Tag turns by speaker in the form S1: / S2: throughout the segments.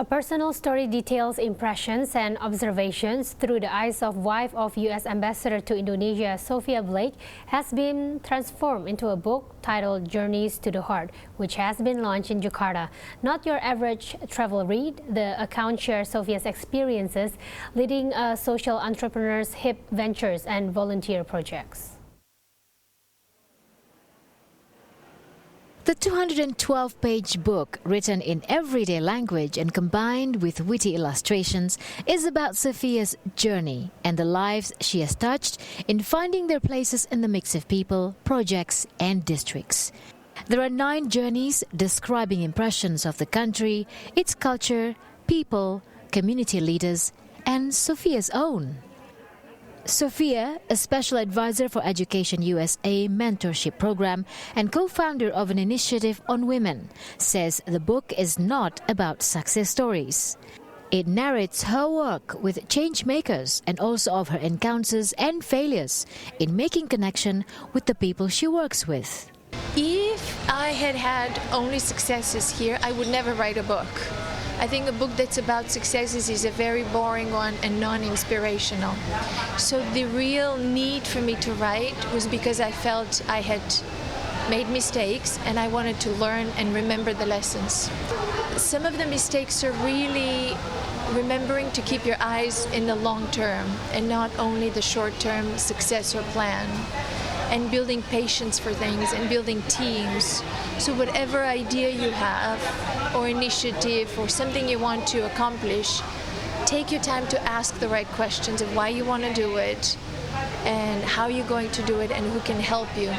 S1: A personal story details impressions and observations through the eyes of wife of U.S. Ambassador to Indonesia, Sofia Blake, has been transformed into a book titled Journeys to the Heart, which has been launched in Jakarta. Not your average travel read, the account shares Sofia's experiences leading social entrepreneurs, hip ventures, and volunteer projects.
S2: The 212-page book, written in everyday language and combined with witty illustrations, is about Sofia's journey and the lives she has touched in finding their places in the mix of people, projects, and districts. There are 9 journeys describing impressions of the country, its culture, people, community leaders, and Sofia's own. Sofia, a special advisor for Education USA mentorship program and co-founder of an initiative on women, says the book is not about success stories. It narrates her work with change makers and also of her encounters and failures in making connection with the people she works with.
S3: If I had had only successes here, I would never write a book. I think a book that's about successes is a very boring one and non-inspirational. So the real need for me to write was because I felt I had made mistakes and I wanted to learn and remember the lessons. Some of the mistakes are really remembering to keep your eyes in the long term and not only the short-term success or plan, and building patience for things and building teams. So whatever idea you have or initiative or something you want to accomplish, take your time to ask the right questions of why you want to do it and how you're going to do it and who can help you.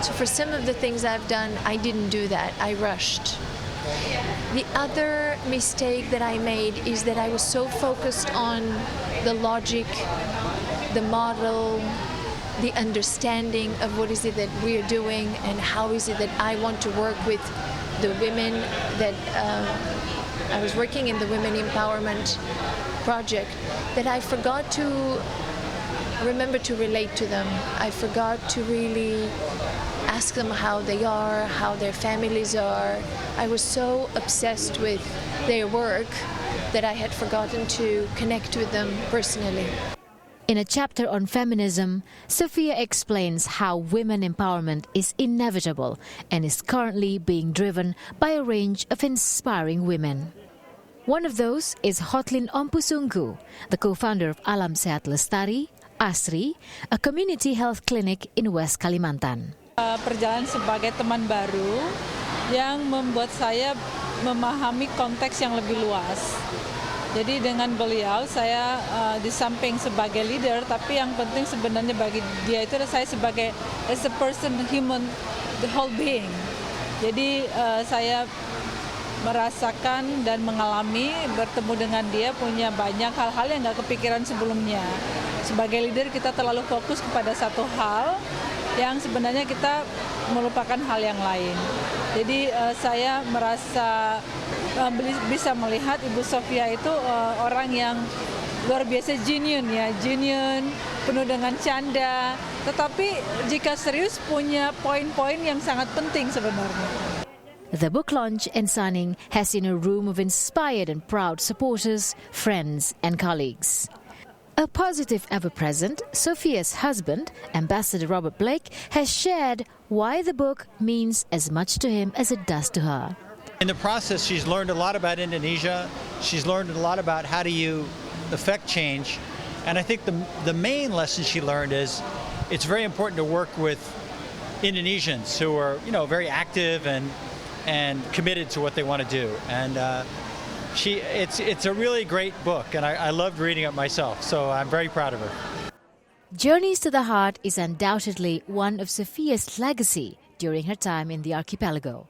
S3: So for some of the things I've done, I didn't do that. I rushed. The other mistake that I made is that I was so focused on the logic, the model, the understanding of what is it that we're doing and how is it that I want to work with the women that I was working in the Women Empowerment Project, that I forgot to remember to relate to them. I forgot to really ask them how they are, how their families are. I was so obsessed with their work that I had forgotten to connect with them personally.
S2: In a chapter on feminism, Sofia explains how women empowerment is inevitable and is currently being driven by a range of inspiring women. One of those is Hotlin Ompusungku, the co-founder of Alam Sehat Lestari, ASRI, a community health clinic in West Kalimantan.
S4: Perjalanan sebagai teman baru yang membuat saya memahami konteks yang lebih luas. Jadi dengan beliau saya di samping sebagai leader, tapi yang penting sebenarnya bagi dia itu saya sebagai as a person, human, the whole being. Jadi saya merasakan dan mengalami bertemu dengan dia punya banyak hal-hal yang nggak kepikiran sebelumnya. Sebagai leader kita terlalu fokus kepada satu hal yang sebenarnya kita melupakan hal yang lain. Jadi saya merasa bisa melihat Ibu Sofia itu orang yang luar biasa genuine ya, genuine, penuh dengan canda. Tetapi jika serius punya poin-poin yang sangat penting sebenarnya.
S2: The book launch and signing has seen a room of inspired and proud supporters, friends and colleagues. A positive ever-present, Sofia's husband, Ambassador Robert Blake, has shared why the book means as much to him as it does to her.
S5: In the process, she's learned a lot about Indonesia. She's learned a lot about how do you affect change. And I think the main lesson she learned is it's very important to work with Indonesians who are, very active and committed to what they want to do. And it's a really great book, and I loved reading it myself, so I'm very proud of her.
S2: Journeys to the Heart is undoubtedly one of Sofia's legacy during her time in the archipelago.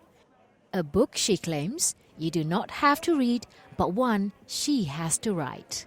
S2: A book, she claims, you do not have to read, but one she has to write.